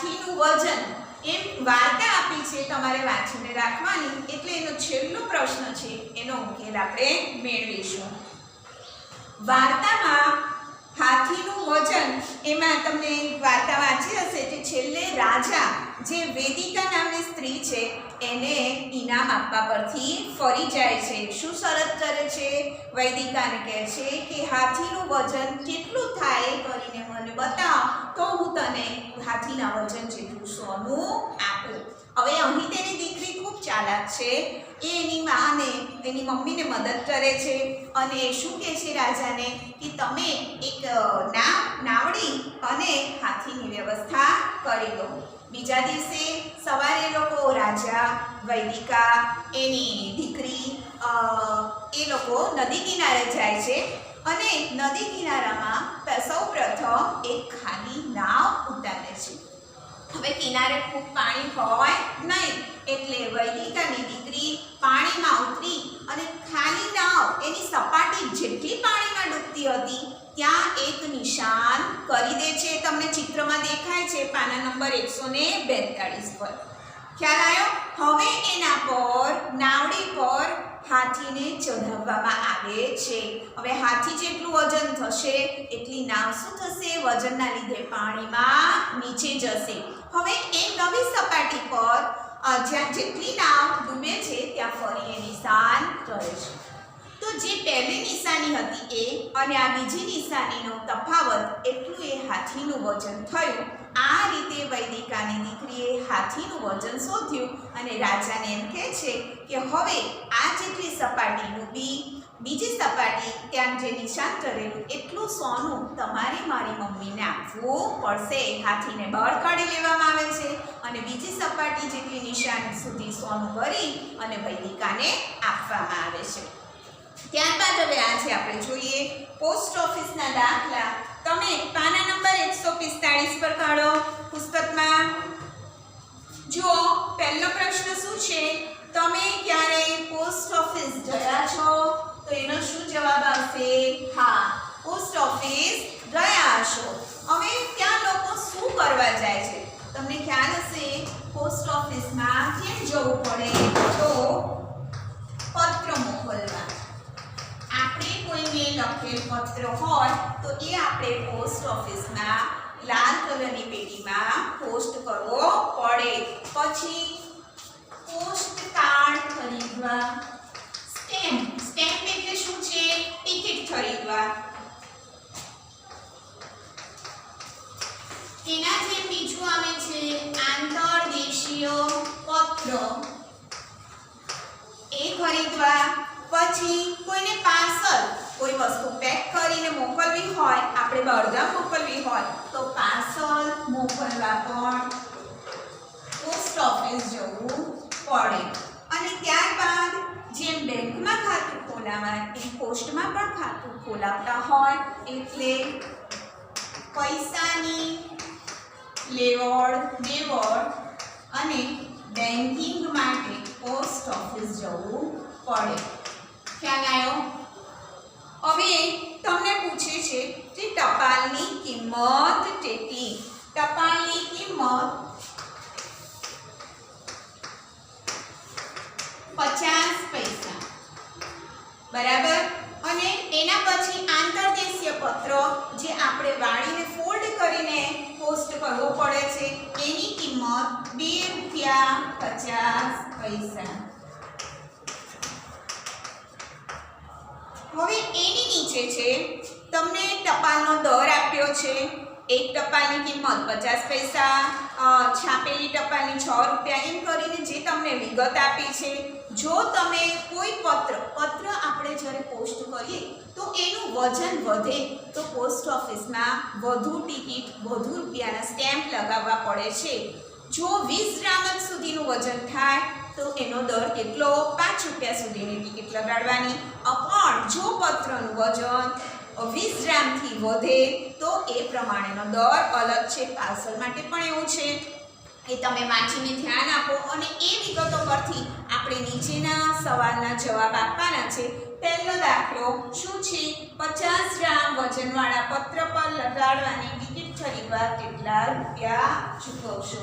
હાથીનું વજન એમ વાર્તા આપી છે, તમારે વાંચીને રાખવાની. એટલે એનો છેલ્લો પ્રશ્ન છે એનો ઉકેલ આપણે મેળવીશું. વાર્તામાં હાથીનું વજન, એમાં તમને વાર્તા વાંચી હશે કે છેલ્લે રાજા જે વેદિકા નામની સ્ત્રી છે એને ઇનામ આપવા પરથી ફરી જાય છે. શું શરત કરે છે? વૈદિકાને કહે છે કે હાથીનું વજન કેટલું થાય કરીને મને બતાવ, તો હું તને હાથીના વજન જેટલું સોનું આપું. હવે અહીં તેની દીકરી ખૂબ ચાલાક છે. એ એની માને, એની મમ્મીને મદદ કરે છે અને શું કહે છે રાજાને કે તમે એક નાવડી અને હાથીની વ્યવસ્થા કરી દો. બીજા દિવસે સવારે લોકો રાજા, વૈદિકા, એની દીકરી એ લોકો નદી કિનારે જાય છે અને નદી કિનારામાં સૌપ્રથમ એક ખાલી નાવ ઉતારે છે. હવે કિનારે ખૂબ પાણી હોય નહીં એટલે વૈદિકાની દીકરી પાણીમાં ઉતરી અને ખાલી નાવ એની સપાટી જેટલી પાણીમાં ડૂબતી હતી ત્યાં એક નિશાન કરી દે છે. તમને ચિત્રમાં દેખાય છે પાના નંબર 142 પર. ખ્યાલ આવ્યો? હવે એના પર નાવડી પર હાથીને ચઢાવવામાં આવે છે. હવે હાથી જેટલું વજન થશે એટલી નાવ શું થશે? વજનના લીધે પાણીમાં નીચે જશે. હવે એ નવી સપાટી પર જ્યાં જેટલી નાવ ડૂબે છે ત્યાં ફરી એ નિશાન રહે છે. તો જે પહેલી નિશાની હતી એ અને આ બીજી નિશાનીનો તફાવત એટલું એ હાથીનું વજન થયું. આ રીતે વૈદિકાની દીકરીએ હાથીનું વજન શોધ્યું અને રાજાને એમ કહે છે કે હવે આ જેટલી સપાટી ડૂબી, બીજી સપાટી ત્યાં જે નિશાન કરેલું એટલું સોનું તમારે મારી મમ્મીને આપવું પડશે. હાથીને બહાર કાઢી લેવામાં આવે છે અને બીજી સપાટી જેટલી નિશાન સુધી સોનું ભરી અને વૈદિકાને આપવામાં આવે છે. ત્યારબાદ હવે આજે આપણે જોઈએ પોસ્ટ ઓફિસના દાખલા. તમે પાના નંબર 145 પર કાઢો પુસ્તકમાં. જો પહેલો પ્રશ્ન શું છે? તમે ક્યારે પોસ્ટ ઓફિસ ગયા છો? તો એનો શું જવાબ આવશે? હા, પોસ્ટ ઓફિસ ગયા હશો. હવે ત્યાં લોકો શું કરવા જાય છે? તમને ખ્યાલ હશે પોસ્ટ ઓફિસમાં કેમ જવું પડે? તો પત્ર મોકલવા. આપણે કોઈને લખેલ પત્ર હોય તો એ આપણે પોસ્ટ ઓફિસમાં લાલ કલરની પેટીમાં પોસ્ટ કરવો પડે. પછી પોસ્ટ કાર્ડ ખરીદવા. સ્ટેમ્પ એટલે શું છે? ટિકિટ ખરીદવા. એના જેમ બીજું આવે છે આંતરદેશીય પત્ર, એ ખરીદવા. પછી કોઈને પાર્સલ, કોઈ વસ્તુ પેક કરીને મોકલવી હોય, આપણે બહારગામ મોકલવી હોય તો પાર્સલ મોકલવા પણ પોસ્ટ ઓફિસ જવું પડે. અને ત્યારબાદ જેમ બેંકમાં ખાતું ખોલાવાય એમ પોસ્ટમાં પણ ખાતું ખોલાવતા હોય એટલે પૈસાની લેવડ દેવડ અને બેન્કિંગ માટે પોસ્ટ ઓફિસ જવું પડે. ખ્યાલ આવ્યો? હવે તમને પૂછે છે કે ટપાલની કિંમત કેટલી? ટપાલની કિંમત 50 પૈસા, બરાબર. અને એના પછી આંતરદેશીય પત્ર જે આપણે વાળીને ફોલ્ડ કરીને પોસ્ટ કરવો પડે છે એની કિંમત ₹2.50. હવે એની નીચે છે તમને ટપાલનો દર આપ્યો છે. એક ટપાલની કિંમત 50 પૈસા, છાપેલી ટપાલની ₹6 એમ કરીને જે તમને વિગત આપી છે. જો તમે કોઈ પત્ર આપણે જ્યારે પોસ્ટ કરીએ તો એનું વજન વધે તો પોસ્ટ ઓફિસમાં વધુ ટિકિટ, વધુ રૂપિયાના સ્ટેમ્પ લગાવવા પડે છે. જો 20 ગ્રામ સુધીનું વજન થાય તો એનો દર કેટલો? ₹5 સુધીની ટિકિટ લગાડવાની. પણ જો પત્રનું વજન 20 ગ્રામથી વધે તો એ પ્રમાણેનો દર અલગ છે. પાર્સલ માટે પણ એવું છે. એ તમે વાંચીને ધ્યાન આપો અને એ વિગતો પરથી આપણે આપણે નીચેના સવાલના જવાબ આપવાના છે. પહેલો દાખલો શું છે? 50 ગ્રામ વજનવાળા પત્ર પર લગાડવાની ટિકિટ ખરીદવા કેટલા રૂપિયા ચૂકવશો?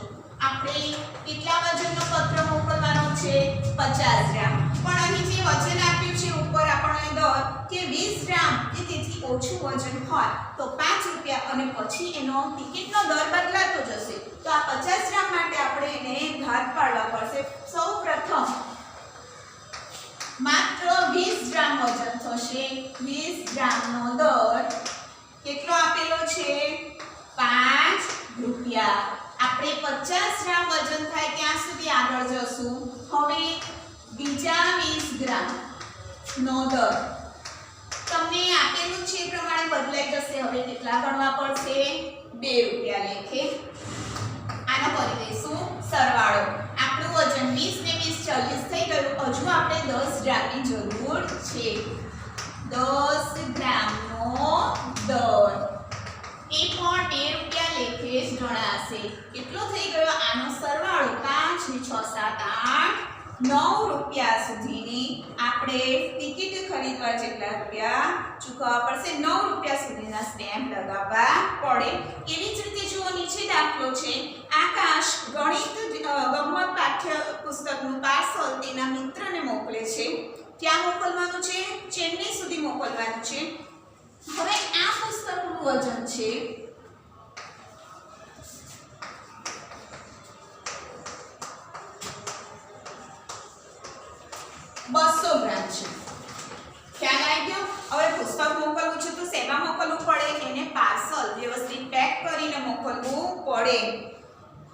આપણે કેટલા વજનનો પત્ર મોકલવાનો છે? 50 ગ્રામ. પણ અહીં જે વજન આપ્યું છે ઉપર આપણને દર કે 20 ગ્રામ કે તેથી ઓછું વજન હોય તો 5 રૂપિયા અને પછી એનો ટિકિટનો દર બદલાતો જશે. તો આ 50 ગ્રામ માટે આપણે એને ભાગ પાડવા પડશે. સૌપ્રથમ માત્ર 20 ગ્રામ વજન થશે. 20 ગ્રામનો દર કેટલો આપેલો છે? 5 રૂપિયા. આપણે 50 ગ્રામ વજન થાય ત્યાં સુધી આગળ જશું. હવે બીજા 20 ગ્રામ નો દર તમને આપેલું છે એ પ્રમાણે બદલાઈ જશે. હવે કેટલા ગણવા પડશે? 2 રૂપિયા લેખે. આનો કરી દઈશું સરવાળો. આપણું વજન 20 ને 20 40 થઈ ગયું. હજુ આપણે 10 ગ્રામની જરૂર છે. 10 ગ્રામનો દર એ પણ 2 રૂપિયા લેખે જ ગણાશે. કેટલો થઈ ગયો? આનો સરવાળો 5 ને 6 7 8 9 રૂપિયા સુધીની આપણે ટિકિટ ખરીદવા જેટલા રૂપિયા ચૂકવવા પડશે. 9 રૂપિયા સુધીના સ્ટેમ્પ લગાવવા પડે. એવી જ રીતે જુઓ નીચે દાખલો છે. આકાશ ગણિત ગમ્મત પાઠ્ય પુસ્તકનું પાર્સલ તેના મિત્રને મોકલે છે. ક્યાં મોકલવાનું છે? ચેન્નઈ સુધી મોકલવાનું છે. હવે આ પુસ્તકનું વજન છે 200 ગ્રામ છે. ખ્યાલ આવી ગયો? હવે પુસ્તક મોકલવું છે તો શેમાં મોકલવું પડે? એને પાર્સલ વ્યવસ્થિત પેક કરીને મોકલવું પડે.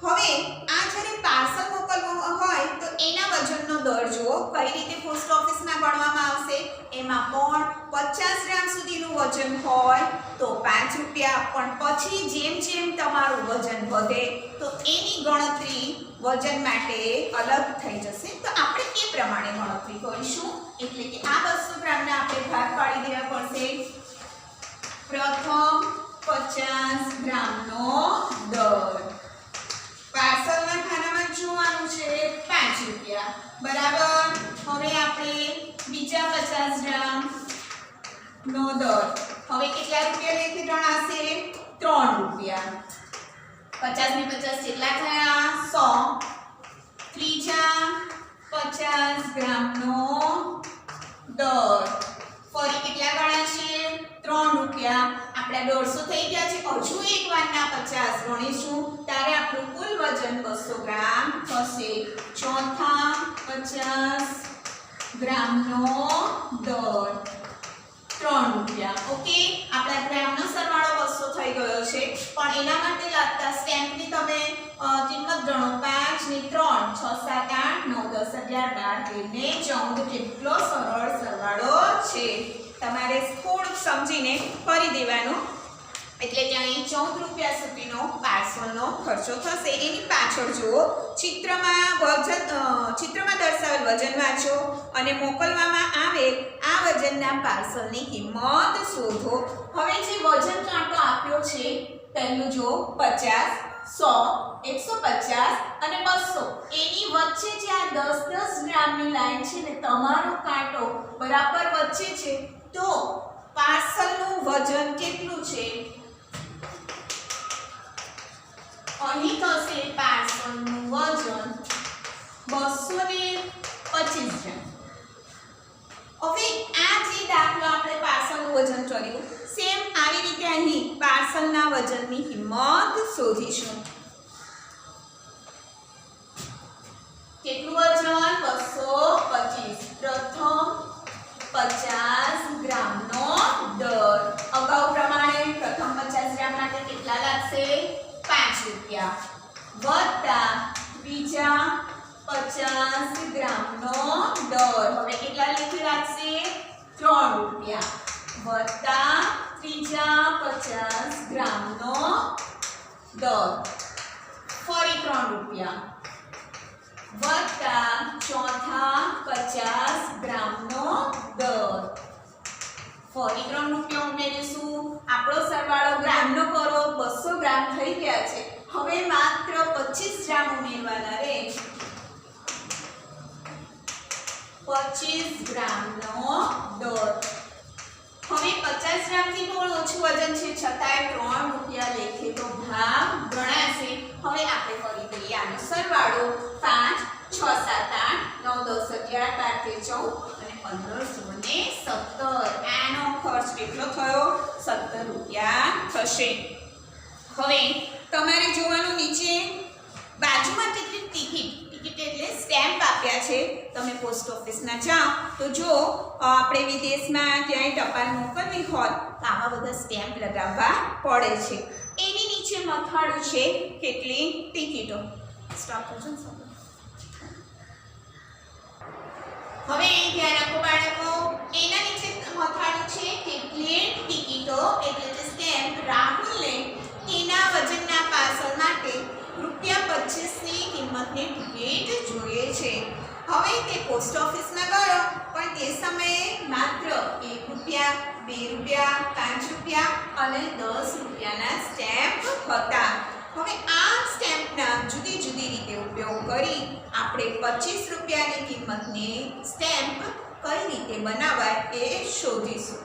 હવે આ જ્યારે પાર્સલ મોકલવું હોય તો એના વજનનો દર જુઓ. કઈ રીતે પોસ્ટ ઓફિસમાં ગણવામાં આવશે? એમાં પણ 50 ગ્રામ સુધીનું વજન હોય તો 5 રૂપિયા. પણ પછી જેમ જેમ તમારું વજન વધે તો એની ગણતરી વજન માટે અલગ થઈ જશે. તો આપણે એ પ્રમાણે ગણતરી કરીશું. એટલે કે આ 200 ગ્રામને આપણે ભાગ પાડી દેવા પડશે. પ્રથમ 50 ગ્રામનો દર પાર્સલના ખાનામાં જોવાનું છે 5 રૂપિયા. બરાબર. હવે આપણે બીજા 50 ગ્રામ નો દર હવે કેટલા રૂપિયા લેખે ગણાશે? 3 રૂપિયા. 50 ને 50 કેટલા થયા? 100. ત્રીજા 50 ગ્રામનો દર ફરી કેટલા ગણાશે? 3 રૂપિયા. આપણે 150 થઈ ગયા છે. હજુ એક વારના 50 ગણીશું ત્યારે આપણું કુલ વજન 200 ગ્રામ થશે. ચોથા 50 ગ્રામનો દર 3 રૂપિયા. ઓકે, આપણા ગ્રામનો સરવાળો 200 થઈ ગયો છે. પણ એના માટે લાગતા સ્ટેમ્પની તમે કિંમત ગણો. 5 ને 3 6 7 8 9 10 11 12 13 ને 14. કેટલો સરળ સરવાળો છે. તમારે થોડુંક સમજીને કરી દેવાનું. એટલે ત્યાં 14 રૂપિયા સુધીનો પાર્સલનો ખર્ચો થશે. એની પાછળ જુઓ ચિત્રમાં દર્શાવેલ વજન વાંચો અને મોકલવામાં આવેલ આ વજનના પાર્સલની કિંમત શોધો. હવે જે વજન કાંટો આપ્યો છે પહેલું જો 50 100 150 અને 200 એની વચ્ચે જે આ 10 ગ્રામની લાઈન છે ને તમારો કાંટો બરાબર વચ્ચે છે તો પાર્સલનું વજન કેટલું છે? અહીં થશે પાર્સલનું વજન 225 ગ્રામ. હવે આ જે દાખલો આપણે પાર્સલનું વજન કર્યું સેમ આવી રીતે અહીં પાર્સલના વજનની કિંમત શોધીશું. કેટલું વજન? 225. પ્રથમ 50 ગ્રામનો દર. અગાઉ પ્રમાણે પ્રથમ 50 ગ્રામ માટે કેટલા લાગશે? 5 રૂપિયા. વત્તા બીજા 50 ગ્રામનો દર હવે કેટલા લેખે લાગશે? 3 રૂપિયા. વત્તા ત્રીજા 50 ગ્રામનો દર ફરી 3 રૂપિયા. વત્તા ચોથા 50 ગ્રામનો દર ફરી 3 રૂપિયા ઉમેરીશું. આપણો સરવાળો ગ્રામનો કરો. 200 ગ્રામ થઈ ગયા છે. હવે માત્ર 25 ગ્રામ ઉમેરવાના રહે. 25 ગ્રામનો દળ. હવે 50 ગ્રામથી થોડું ઓછું વજન છે છતાંય 3 રૂપિયા લેખે તો ભાવ ગણાશે. હવે આપણે કરી દઈએ આનો સરવાળો. 5 6 7 8 9 10 11 12 13 14 અને 15 17. આનો ખર્ચ કેટલો થયો? 17 રૂપિયા થશે. હવે તમારે જોવાનું નીચે બાજુમાં કેટલી ટિકિટ એટલે સ્ટેમ્પ આપ્યા છે. તમે પોસ્ટ ઓફિસમાં જાઓ તો જો આપણે વિદેશમાં ક્યાંય ટપાલ મોકલવી હોય તો આવા બધા સ્ટેમ્પ લગાવવા પડે છે. એની નીચે મથાળું છે કેટલી ટિકિટો. સ્ટોપ કરજો ને. હવે ધ્યાન આપો બાળકો, એના નીચે મથાળું છે કેટલી ટિકિટો એટલે કે સ્ટેમ્પ. રાહુલને એના વજનના પાર્સલ માટે ₹25 ની કિંમતની ટિકિટ જોઈએ છે. હવે તે પોસ્ટ ઓફિસમાં ગયો પણ તે સમયે માત્ર ₹1 ₹2 ₹5 અને ₹10 સ્ટેમ્પ હતા. હવે આ સ્ટેમ્પના જુદી જુદી રીતે ઉપયોગ કરી આપણે ₹25 ની કિંમતની સ્ટેમ્પ કઈ રીતે બનાવાય એ શોધીશું.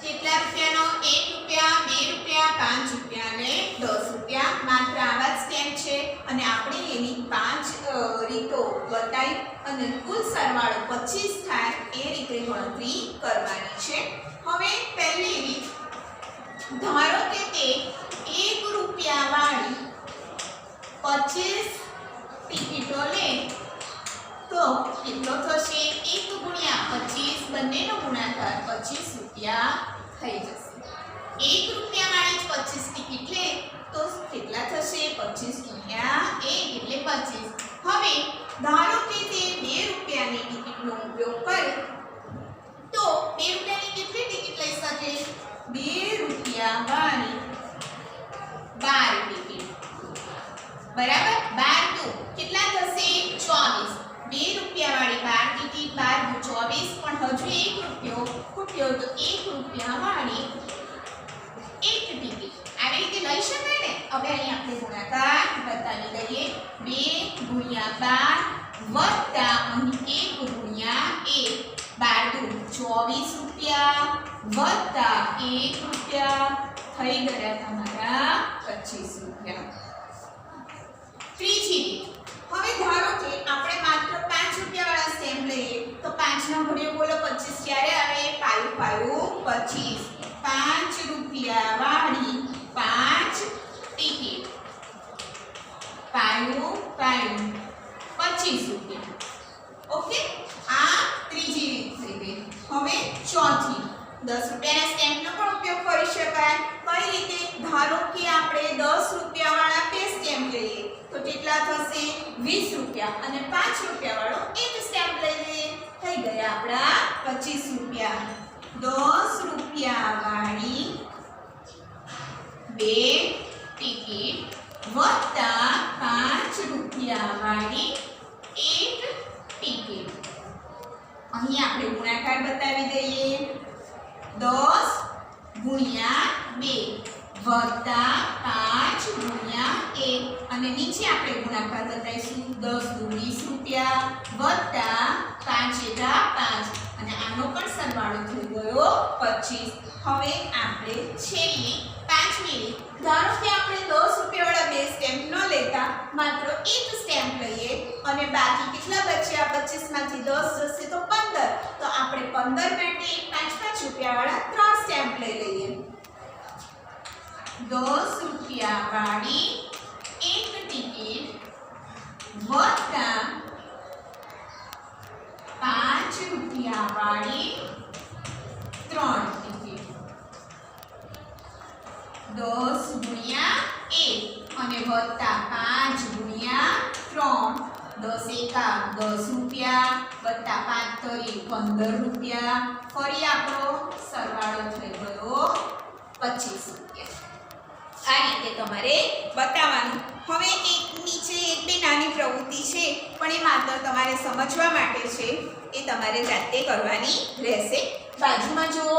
કેટલા રૂપિયાનો? ₹1 ₹2 ₹5 અને ₹10. માત્ર આવા જ સ્ટેમ્પ છે અને આપણે એની 5 રીતો બતાવી અને કુલ સરવાળો 25 થાય એ રીતે ગણતરી કરવાની છે. હવે પહેલી રીત, ધારો કે તે ₹1 વાળી 25 ટિકિટો લે તો કેટલો થશે? 1 × 25 બંનેનો ગુણાકાર ₹25 થઈ જશે. ₹1 વાળી 25 ટિકિટ લે તો કેટલા થશે? 25 × 1 એટલે 25. હવે ધારો કે તે ₹2 ની ટિકિટનો ઉપયોગ કરે તો ₹2 ની કેટલી ટિકિટ લઈ શકે? ₹2 વાળી 12 ટિકિટ. બરાબર? 12 કેટલા થશે? 24. ₹2 વાળી 12 ટિકિટ, 12 × 24, પણ હજુ ₹1 ખૂટ્યો તો ₹1 વાળી 1 ટિકિટ. આવી રીતે લઈ શકાય ને. હવે અહીં આપણે ગુણાકાર બતાવી દઈએ. 2 × 12 વત્તા અહીં 1 × 1 ₹24 વત્તા ₹1 થઈ ગયા તમારા ₹25. ત્રીજી રીત, હવે ધારો કે આપણે માત્ર ₹5 વાળા સ્ટેમ્પ લઈએ તો 5 નો ઘડિયો બોલો 25 ક્યારે આવે? 5 ₹5 વાળી 5 ટિકિટ. 5 ₹25. ઓકે, આ ત્રીજી રીત થઈ ગઈ. હવે ચોથી, ₹10 ના સ્ટેમ્પનો પણ ઉપયોગ કરી શકાય. કઈ રીતે? ધારો કે આપણે ₹10 વાળા બે સ્ટેમ્પ લઈએ તો કેટલા થશે? ₹20 અને ₹5 વાળો એક સ્ટેમ્પ લઈ લઈએ. થઈ ગયા આપણા ₹25. વાળી બે ટિકિટ વત્તા ₹5 વાળી એક ટિકિટ. અહીં આપણે ગુણાકાર બતાવી દઈએ. 10 × 2 વત્તા 5 × 1 અને નીચે આપણે ગુણાકાર બતાવીશું. 10 × 20 વત્તા 5 × 5 અને આનો પણ સરવાળો થઈ ગયો 25. હવે આપણે છેલ્લી પાંચમી રીત, ધારો કે આપણે ₹10 વાળા બે સ્ટેમ્પ ન લેતા માત્ર એક સ્ટેમ્પ લઈએ અને બાકી કેટલા બચ્યા? 25 માંથી 10 જશે તો 15. તો આપણે 15 માટે ₹5 વાળા 3 સ્ટેમ્પ લઈ લઈએ. ₹10 વાળી એક ટિકિટ વત્તા ₹5 વાળી 3 ટિકિટ. 10 × 1 અને વત્તા 5 × 3 ₹10 વત્તા 5 ₹15. ફરી આપણો સરવાળો થઈ ગયો ₹25. આ રીતે તમારે બતાવવાનું. હવે એક નીચે એક બે નાની પ્રવૃત્તિ છે પણ એ માત્ર તમારે સમજવા માટે છે. એ તમારે જાતે કરવાની રહેશે. બાજુમાં જુઓ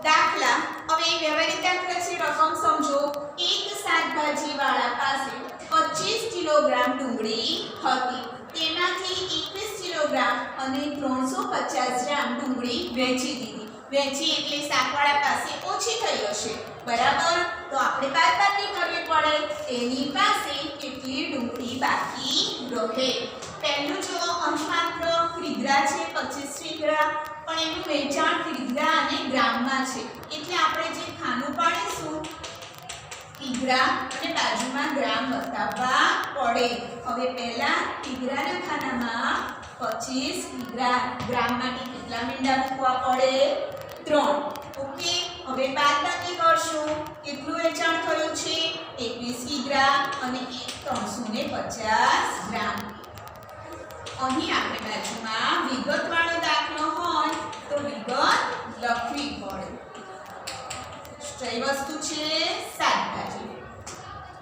દાખલા. હવે વ્યવહારિક દાખલા છે, રકમ સમજો. એક શાકભાજીવાળા પાસે 25 કિલોગ્રામ ડુંગળી હતી. તેમાંથી 21 કિલોગ્રામ અને 350 ગ્રામ ડુંગળી વેચી દીધી. વેચી એટલે શાકવાળા પાસે ઓછી થઈ હશે, બરાબર? તો આપણે બાદબાકી કરવી પડે. તેની પાસે કેટલી ડુંગળી બાકી રહે? પહેલું જો અહીં માત્ર કિગ્રા છે, 25 કિગ્રા, પણ એનું વેચાણ કિગ્રા અને ગ્રામમાં છે, એટલે આપણે જે ખાનું પાડીશું કિગ્રા અને બાજુમાં ગ્રામ બતાવવા પડે. હવે પહેલા કિગ્રાના ખાનામાં 25 કિગ્રા, ગ્રામ માટે કેટલા મીંડા મૂકવા પડે? 3. ઓકે, હવે બાદબાકી કરશું. કેટલું વેચાણ થયું છે? 21 કિગ્રા અને 350 ગ્રામ. અહીં આપણે બાજુમાં વિગતવાળો દાખલો હોય તો વિગત લખવી પડે. કઈ વસ્તુ છે? શાકભાજી.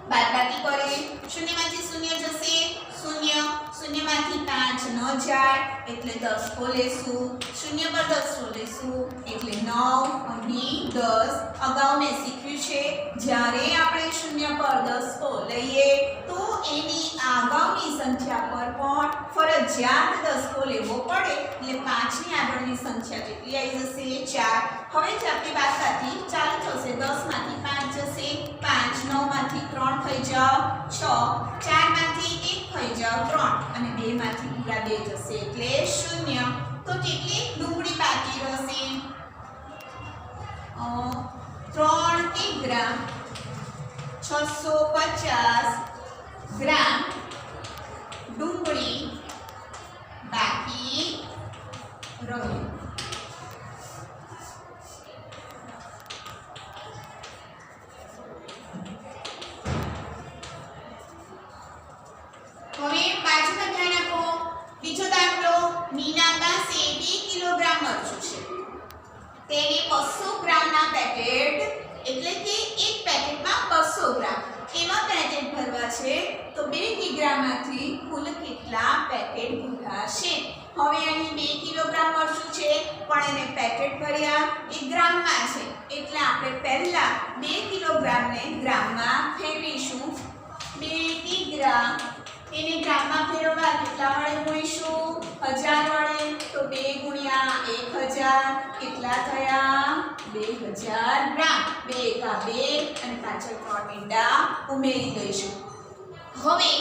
બાદબાકી કરે, શૂન્યમાંથી શૂન્ય જશે, શૂન્ય, શૂન્યમાંથી 5 ન જાય એટલે 10 કો લેશું, શૂન્ય પર 10 કો લેશું એટલે 9. અહીં 10. અગાઉ મેં શીખ્યું છે જ્યારે આપણે શૂન્ય પર 10 કો લઈએ તો એની આગળની સંખ્યા પર પણ ફરજિયાત 10 કો લેવો પડે, એટલે 5 ની આગળની સંખ્યા કેટલી આવી જશે? 4. હવે જ આપણી બાદબાકી ચાલુ થશે. 10 માંથી 5 જશે, 5, 9 માંથી 3 થઈ જાવ 6, 4 માંથી 1 થઈ જાવ 3 અને 2 માંથી પૂરા 2 જશે એટલે 0. તો કેટલી ડુંગળી બાકી રહેશે? 3 કિગ્રા 650 ગ્રામ ડુંગળી બાકી રહી. હવે બાજુમાં ધ્યાન આપો. બીજો દાખલો, મીના પાસે 2 કિલોગ્રામ મરચું છે. તેને 200 ગ્રામના પેકેટ, એટલે કે એક પેકેટમાં 200 ગ્રામ એવા પેકેટ ભરવા છે, તો 2 કિગ્રામાંથી કુલ કેટલા પેકેટ ભરાશે? હવે અહીં 2 કિલોગ્રામ મરચું છે પણ એને પેકેટ ભર્યા એ ગ્રામમાં છે, એટલે આપણે પહેલા 2 કિલોગ્રામને ગ્રામમાં ફેરવીશું. 2 કિગ્રા એને ગ્રામમાં ફેરવવા કેટલા વડે ગુણીશું? 1000 વડે. તો 2 ગુણ્યા 1000 કેટલા થયા? 2000 ગ્રામ. 2 એકા 2 અને પાછળ 3 મીંડા ઉમેરી દઈશું. હવે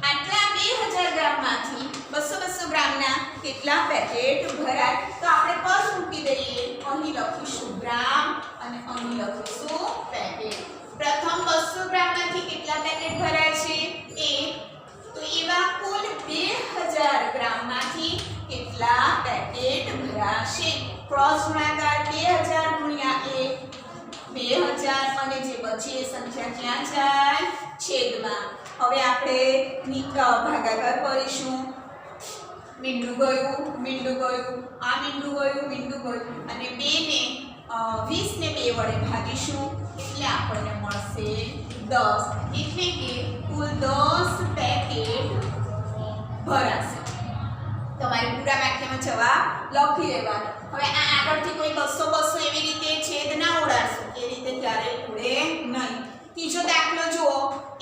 આટલા 2000 ગ્રામમાંથી 200 ગ્રામના કેટલા પેકેટ ભરાય? તો આપણે પદ મૂકી દઈએ. અહીં લખીશું ગ્રામ અને અહીં લખીશું પેકેટ. પ્રથમ 200 ગ્રામમાંથી કેટલા પેકેટ ભરાય છે? 1. તો એવા કુલ 2000 ગ્રામમાંથી કેટલા પેકેટ ભરાશે? ક્રોસ ગુણાકાર 2000 ગુણ્યા 1 2000 અને જે બચી એ સંખ્યા ક્યાં જાય? છેદમાં. હવે આપણે ભાગાકાર કરીશું. મીંડું ગયું, મીંડું ગયું, આ મીંડું ગયું, મીંડું ગયું અને 2 ને 20 ને 2 વડે ભાગીશું એટલે આપણને મળશે 10. એટલે કે કુલ 10 પેકેટ ભરાશે. તમારે પૂરા વાક્યમાં જવાબ લખી લેવાનો. હવે આ આગળથી કોઈ 200 એવી રીતે છેદ ના ઉડાડશો, એ રીતે ક્યારેય ઉડે નહીં. ત્રીજો દાખલો જુઓ.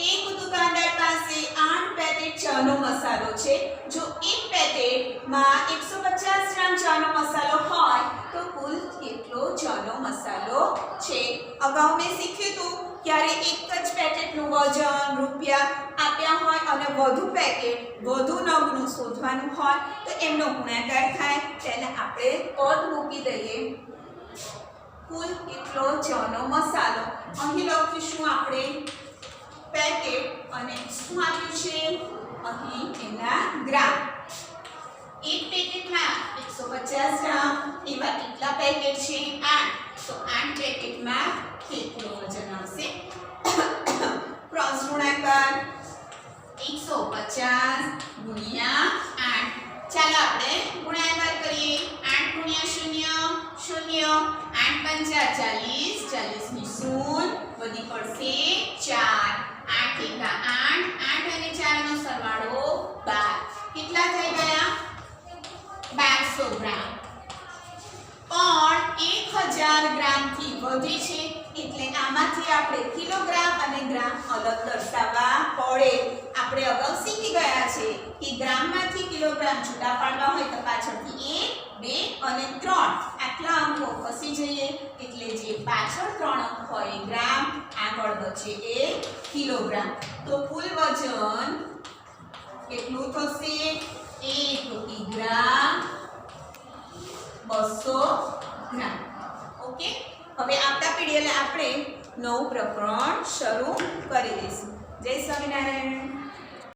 એક દુકાનદાર પાસે 8 પેકેટ ચાનો મસાલો છે. જો એક પેકેટમાં 150 ગ્રામ ચાનો મસાલો હોય તો કુલ કેટલો ચાનો મસાલો છે? અગાઉ મેં શીખ્યું હતું ત્યારે એક જ પેકેટનું વજન રૂપિયા આપ્યા હોય અને વધુ પેકેટ વધુ નગનું શોધવાનું હોય તો એમનો ગુણાકાર થાય. તેને આપણે પદ મૂકી દઈએ. કુલ કેટલો ચાનો મસાલો? અહીં લખીશું આપણે પેકેટ અને શું આપ્યું છે? અહીં એના ગ્રામ. એક પેકેટમાં 150 ગ્રામ એવા કેટલા પેકેટ છે? 8. તો 8 પેકેટમાં કેટલું વજન આવશે? ક્રોસ ગુણાકાર 150 ગુણ્યા 8. ચાલો આપણે ગુણાકાર કરીએ. 8 ગુણ્યા 0 0 8 પંચા 40 40 ની શૂન્ય વધી પડશે 4. 8 એકા 8 8 અને 4 નો સરવાળો 12. કેટલા થઈ ગયા? 1200 ગ્રામ. પણ 1000 ગ્રામ થી વધે છે એટલે આમાંથી આપણે કિલોગ્રામ અને ગ્રામ અલગ દર્શાવવા પડે. આપણે અગાઉ શીખી ગયા છે કે ગ્રામમાંથી કિલોગ્રામ છૂટા પાડવા હોય તો પાછળથી 1, 2 અને 3 આટલા અંકો ખસી જઈએ એટલે જે પાછળ 3 અંક હોય એ ગ્રામ, આગળ વચ્ચે એ કિલોગ્રામ. તો કુલ વજન કેટલું થશે? 1 કિગ્રા 200 ગ્રામ. ઓકે, હવે આવતા પીડીએલે આપણે નવું પ્રકરણ શરૂ કરી દઈશું. જય સ્વામિનારાયણ.